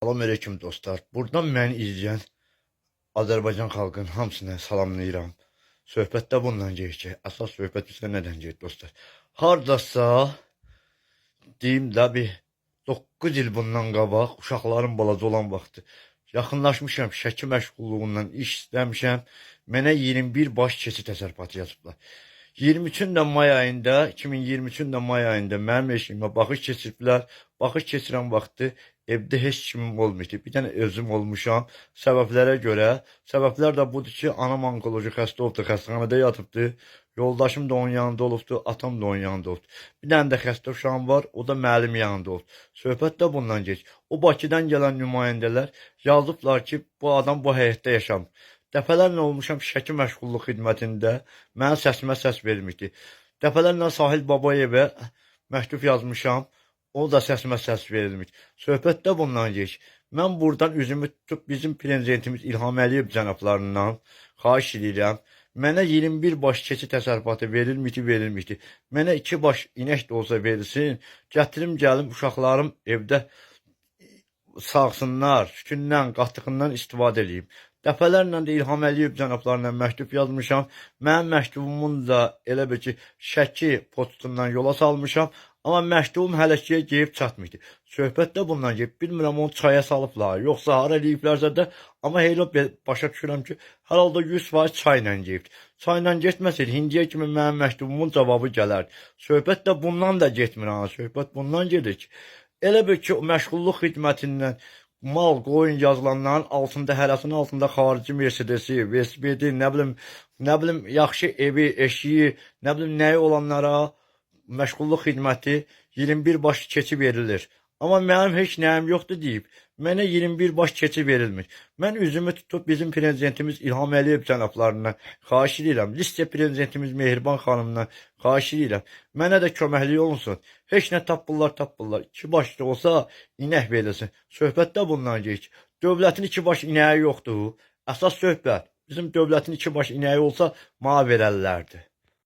Salam aleyküm dostlar. Buradan məni izləyən Azərbaycan xalqının hamısına salamlayıram. Söhbət də bundan gedir ki, əsas söhbət bizə nədən gedir dostlar? Hardasa deyim də bir 9 il bundan qabaq uşaqların balaca olan vaxtı yaxınlaşmışam, şəki məşğulluğundan iş istəmişəm. Mənə 21 baş keçi təsərrüfatı yazıblar. 23-də may ayında, 2023-də may ayında mənim eşimə baxış keçiriblər. Baxış keçirən vaxtı evdə heç kimim olmuşdu. Bir dənə özüm olmuşam. Səbəblərə görə. Səbəblər də budur ki, anam onkoloji xəstə olubdu, xəstəxanada yatıbdı. Yoldaşım da onun yanında olubdu, atam da onun yanında olubdu. Bir dənə də xəstə uşağım var, o da müəllim yanında olubdu. Söhbət də bundan geç. O Bakıdan gələn nümayəndələr yazıblar ki, bu adam bu həyətdə yaşamır. Dəfələrlə olmuşam şəki məşğulluq xidmətində, mənim səsimə səs vermişdi. Dəfələrlə Sahil Babayevə məktub yazmışam, o da səsimə səs verilmiş. Söhbət də bundan geç. Mən buradan üzümü tutub bizim prezidentimiz İlham Əliyev cənablarından xahiş edirəm. Mənə 21 baş keçi təsərrüfatı verilmişdi. Mənə 2 baş inək də olsa verilsin, gətirim gəlim uşaqlarım evdə sağsınlar, sütündən, qatığından istifadə edeyim. Dəfələrlə də İlham Əliyev cənablarına məktub yazmışam. Mənim məktubumun da elə bir ki, Şəki postundan yola salmışam. Amma məktubum hələ ki gəlib çatmışdı. Söhbət də bundan gəlib. Bilmirəm onu çaya salıblar, yoxsa hara eləyiblərsə də. Amma elə başa düşürəm ki, hər halda 100% çayla gəlib. Çayla getməsəydi, indiyə kimi mənim məktubumun cavabı gələrdi. Söhbət də bundan da getmir ha. Söhbət bundan gedir ki, elə bir ki, məşğulluq xidmətindən mal, qoyun yazılanların altında, hərəsinin altında xarici Mercedesi, velosipedi, nə bilim, yaxşı evi, eşiyi, nə bilim, nəyi olanlara məşğulluq xidməti 21 baş keçi verilir. Amma mənim heç nəyim yoxdur deyib, mənə 21 baş keçi verilmir. Mən üzümü tutub bizim prezidentimiz İlham Əliyev cənablarından xahiş edirəm, listə prezidentimiz Mehriban xanımdan xahiş edirəm, mənə də köməklik olunsun. Heç nə tapırlar. 2 baş da olsa inək verilsin. Söhbət də bundan gedir. Dövlətin 2 baş inəyi yoxdur. Əsas söhbət bizim dövlətin 2 baş inəyi olsa mənə verərlərdi.